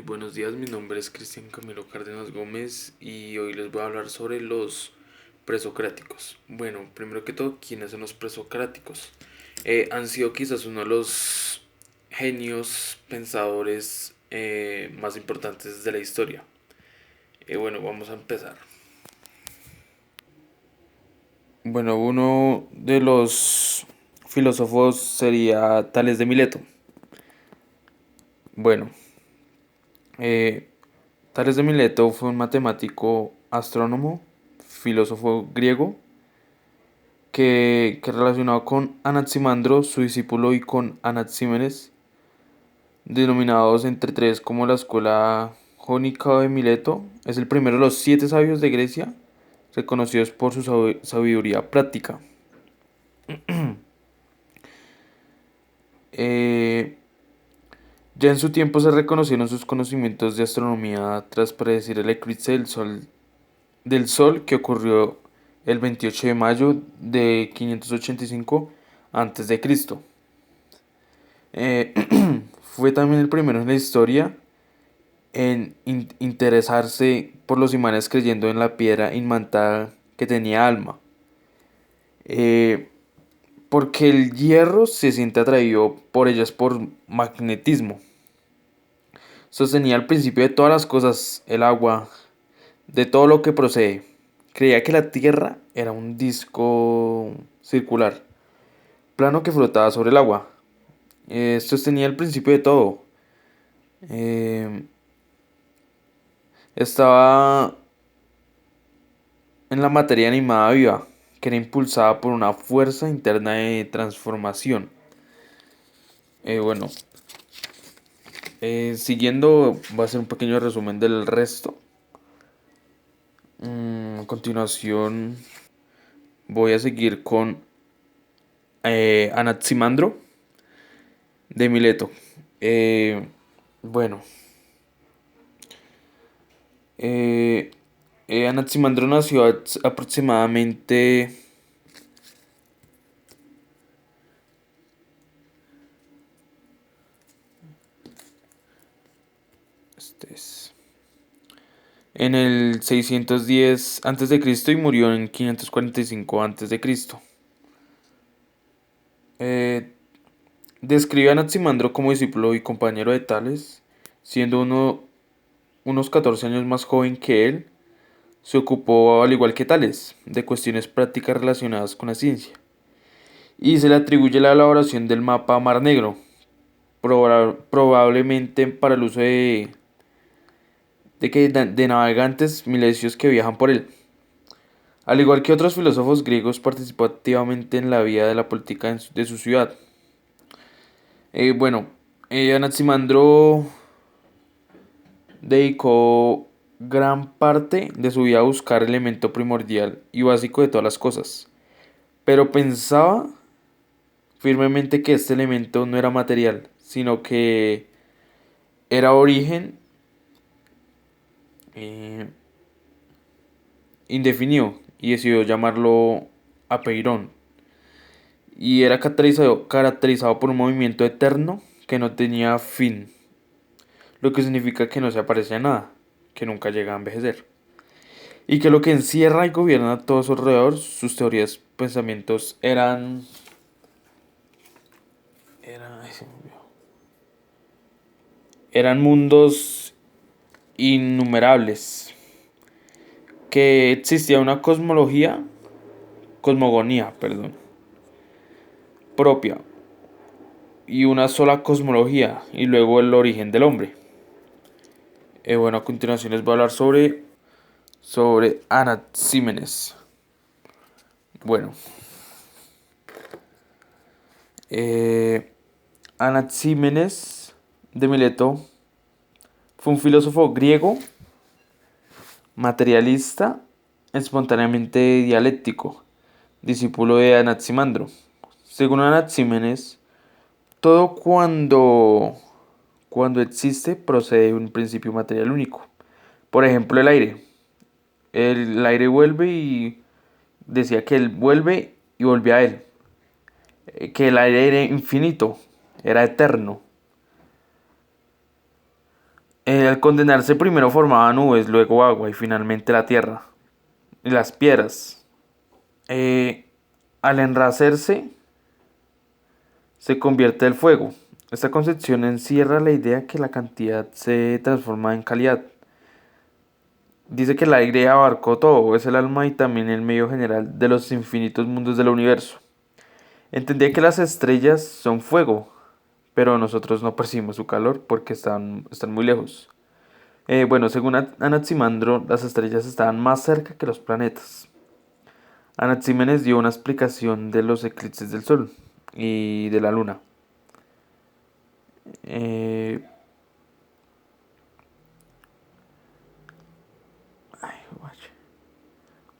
Buenos días, mi nombre es Cristian Camilo Cárdenas Gómez y hoy les voy a hablar sobre los presocráticos. Bueno, primero que todo, ¿quiénes son los presocráticos? Han sido quizás uno de los genios pensadores más importantes de la historia. Bueno, vamos a empezar. Bueno, uno de los filósofos sería Tales de Mileto. Bueno, eh, Tales de Mileto fue un matemático, astrónomo, filósofo griego que relacionado con Anaximandro, su discípulo, y con Anaxímenes, denominados entre tres como la escuela jónica de Mileto, es el primero de los siete sabios de Grecia, reconocidos por su sabiduría práctica. Eh, ya en su tiempo se reconocieron sus conocimientos de astronomía tras predecir el eclipse del Sol que ocurrió el 28 de mayo de 585 a.C. Eh, Fue también el primero en la historia en interesarse por los imanes creyendo en la piedra inmantada que tenía alma. Eh, Porque el hierro se siente atraído por ellas por magnetismo. Sostenía al principio de todas las cosas, el agua, de todo lo que procede. Creía que la Tierra era un disco circular, plano que flotaba sobre el agua. Sostenía el principio de todo. Eh, Estaba en la materia animada viva, que era impulsada por una fuerza interna de transformación. Bueno, siguiendo, va a ser un pequeño resumen del resto. A continuación, voy a seguir con Anaximandro de Mileto. Eh, bueno, eh, Anaximandro nació aproximadamente. Este es, en el 610 a.C. y murió en 545 a.C. Eh, Describe a Anaximandro como discípulo y compañero de Tales, siendo unos 14 años más joven que él. Se ocupó, al igual que Tales, de cuestiones prácticas relacionadas con la ciencia, y se le atribuye la elaboración del mapa Mar Negro, probablemente para el uso de navegantes milesios que viajan por él. Al igual que otros filósofos griegos, participó activamente en la vida de la política de su ciudad. Bueno, Anaximandro dedicó gran parte de su vida a buscar el elemento primordial y básico de todas las cosas, pero pensaba firmemente que este elemento no era material, sino que era origen eh, indefinido y decidió llamarlo apeirón. Y era caracterizado por un movimiento eterno que no tenía fin, lo que significa que no se aparece a nada, que nunca llega a envejecer. Y que lo que encierra y gobierna a todo su alrededor, sus teorías, pensamientos ay, eran mundos innumerables, que existía una cosmogonía, perdón, propia, y una sola cosmología, y luego el origen del hombre. Bueno, a continuación les voy a hablar sobre Anaxímenes. Bueno, eh, Anaxímenes de Mileto fue un filósofo griego, materialista, espontáneamente dialéctico, discípulo de Anaximandro. Según Anaxímenes, todo cuando existe procede de un principio material único. Por ejemplo, el aire. El aire vuelve y decía que él vuelve y volvió a él. Que el aire era infinito, era eterno. Al condenarse primero formaba nubes, luego agua y finalmente la tierra y las piedras. Eh, Al enracerse se convierte el fuego. Esta concepción encierra la idea que la cantidad se transforma en calidad. Dice que el aire abarcó todo, es el alma y también el medio general de los infinitos mundos del universo. Entendía que las estrellas son fuego, pero nosotros no percibimos su calor porque están muy lejos. Bueno, según Anaximandro, las estrellas estaban más cerca que los planetas. Anaxímenes dio una explicación de los eclipses del Sol y de la Luna. Eh,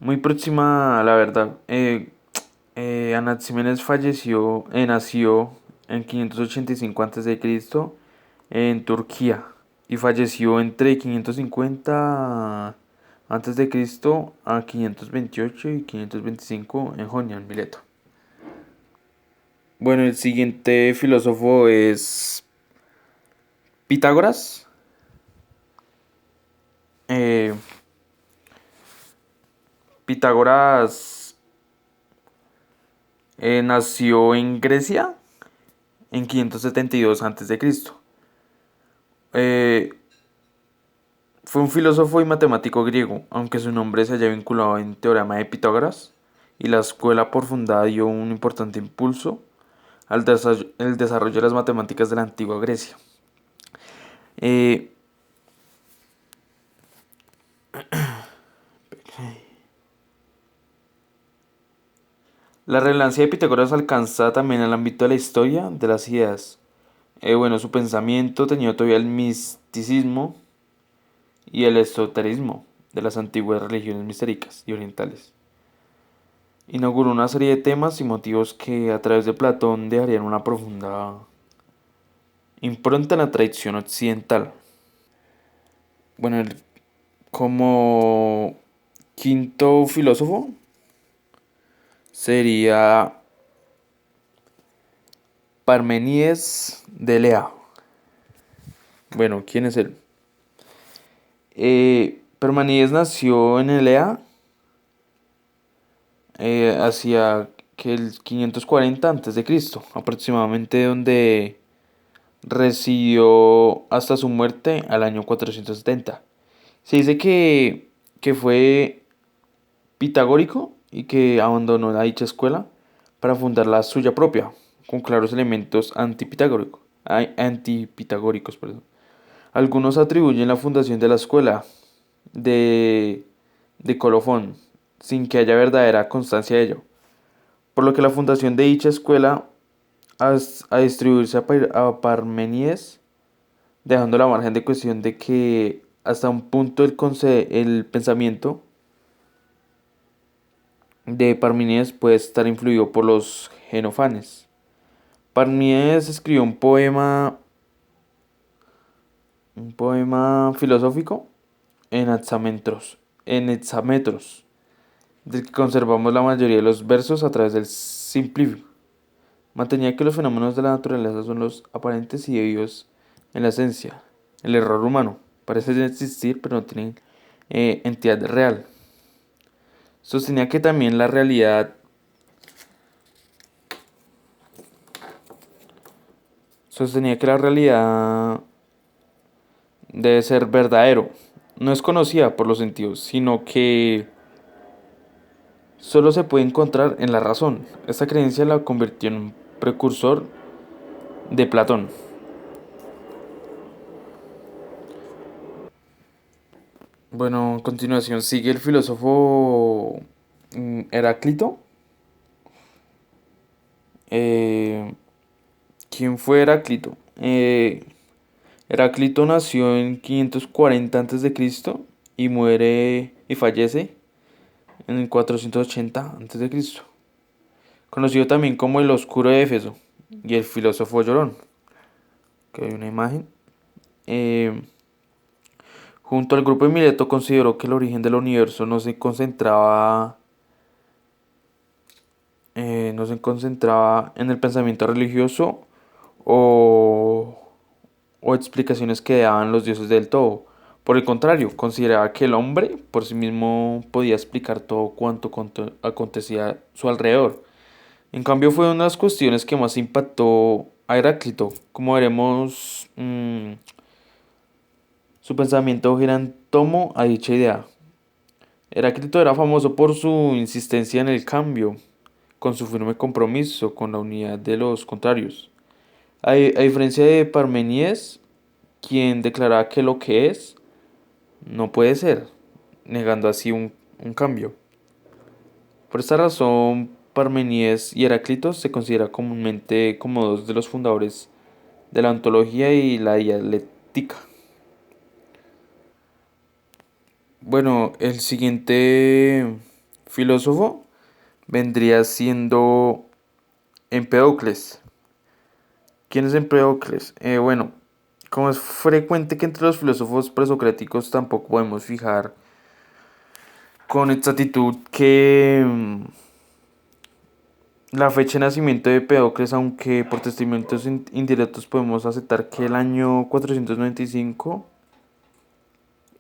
Muy próxima a la verdad. Anaxímenes nació en 585 a.C. en Turquía y falleció entre 550 a.C. a 528 y 525 en Jonia, en Mileto. Bueno, el siguiente filósofo es Pitágoras. Eh, Pitágoras nació en Grecia en 572 a.C. Eh, Fue un filósofo y matemático griego, aunque su nombre se haya vinculado en teorema de Pitágoras, y la escuela profunda dio un importante impulso el desarrollo de las matemáticas de la antigua Grecia. Eh, la relevancia de Pitágoras alcanza también el ámbito de la historia de las ideas. Bueno, su pensamiento tenía todavía el misticismo y el esoterismo de las antiguas religiones mistéricas y orientales. Inauguró una serie de temas y motivos que a través de Platón dejarían una profunda impronta en la tradición occidental. Bueno, como quinto filósofo sería Parmenides de Elea. Bueno, ¿quién es él? Parmenides nació en Elea hacia que el 540 a.C., aproximadamente, donde residió hasta su muerte al año 470. Se dice que fue pitagórico y que abandonó la dicha escuela para fundar la suya propia, con claros elementos antipitagóricos. Perdón. Algunos atribuyen la fundación de la escuela de, de Colofón, sin que haya verdadera constancia de ello, por lo que la fundación de dicha escuela a distribuirse a Parmenides, dejando la margen de cuestión de que hasta un punto el pensamiento de Parmenides puede estar influido por los genofanes. Parmenides escribió un poema filosófico en hexametros, del que conservamos la mayoría de los versos a través del simplificio. Mantenía que los fenómenos de la naturaleza son los aparentes y debidos en la esencia. El error humano parece existir, pero no tienen entidad real. Sostenía que también la realidad Sostenía que la realidad debe ser verdadero. No es conocida por los sentidos, sino que solo se puede encontrar en la razón. Esta creencia la convirtió en un precursor de Platón. Bueno, a continuación sigue el filósofo Heráclito. Eh, ¿Quién fue Heráclito? Heráclito nació en 540 a.C. y muere y fallece en el 480 a.C., conocido también como el Oscuro de Éfeso y el filósofo llorón, que hay una imagen. Eh, Junto al grupo de Mileto consideró que el origen del universo no se concentraba en el pensamiento religioso o, o explicaciones que daban los dioses del todo. Por el contrario, consideraba que el hombre por sí mismo podía explicar todo cuanto acontecía a su alrededor. En cambio, fue una de las cuestiones que más impactó a Heráclito. Como veremos, su pensamiento gira en torno a dicha idea. Heráclito era famoso por su insistencia en el cambio, con su firme compromiso con la unidad de los contrarios. A diferencia de Parmenides, quien declaraba que lo que es no puede ser, negando así un cambio. Por esta razón, Parmenides y Heráclito se consideran comúnmente como dos de los fundadores de la ontología y la dialéctica. Bueno, el siguiente filósofo vendría siendo Empedocles. ¿Quién es Empedocles? Bueno, como es frecuente que entre los filósofos presocráticos tampoco podemos fijar con exactitud que la fecha de nacimiento de Empedocles, aunque por testimonios indirectos podemos aceptar que el año 495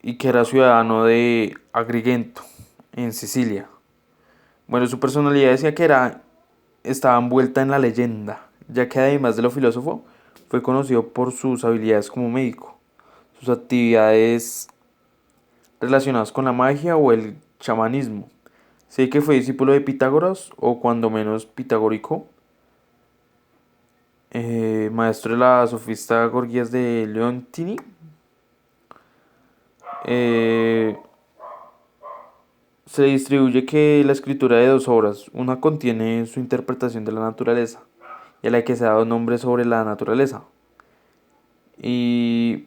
y que era ciudadano de Agrigento, en Sicilia. Bueno, su personalidad decía que estaba envuelta en la leyenda, ya que además de lo filósofo, fue conocido por sus habilidades como médico, sus actividades relacionadas con la magia o el chamanismo. Sé que fue discípulo de Pitágoras, o cuando menos pitagórico, maestro de la sofista Gorgias de Leontini. Eh, Se distribuye que la escritura de dos obras, una contiene su interpretación de la naturaleza, y a la que se ha dado nombre sobre la naturaleza, y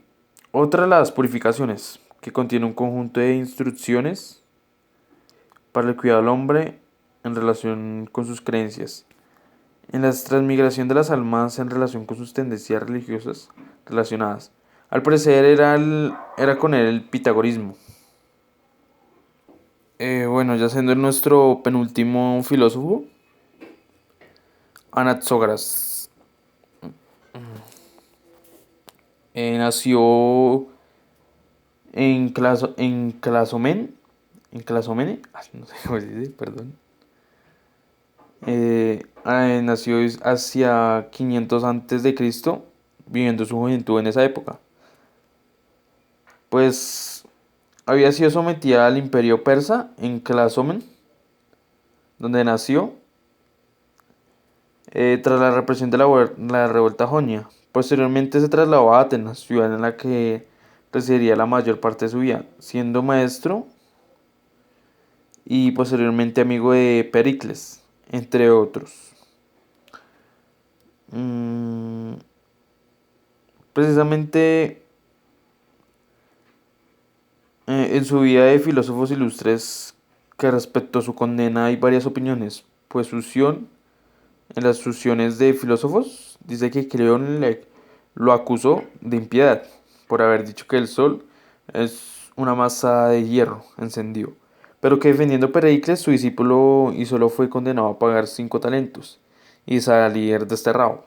otra las purificaciones, que contiene un conjunto de instrucciones para el cuidado del hombre en relación con sus creencias, en la transmigración de las almas en relación con sus tendencias religiosas relacionadas. Al parecer era con él el pitagorismo. Bueno, ya siendo nuestro penúltimo filósofo, Anaxágoras. Nació en Clasomene, no sé cómo se dice, perdón. Nació hacia 500 antes de Cristo, viviendo su juventud en esa época. Pues había sido sometida al imperio persa en Clazomen, donde nació, tras la represión de la revuelta jonia. Posteriormente se trasladó a Atenas, ciudad en la que residiría la mayor parte de su vida, siendo maestro y posteriormente amigo de Pericles, entre otros. Mm, Precisamente, en su vida de filósofos ilustres, que respecto a su condena hay varias opiniones, pues Sución, en las Suciones de filósofos, dice que Creón lo acusó de impiedad por haber dicho que el sol es una masa de hierro encendido, pero que defendiendo a Pericles, su discípulo, y solo fue condenado a pagar 5 talentos y salir desterrado.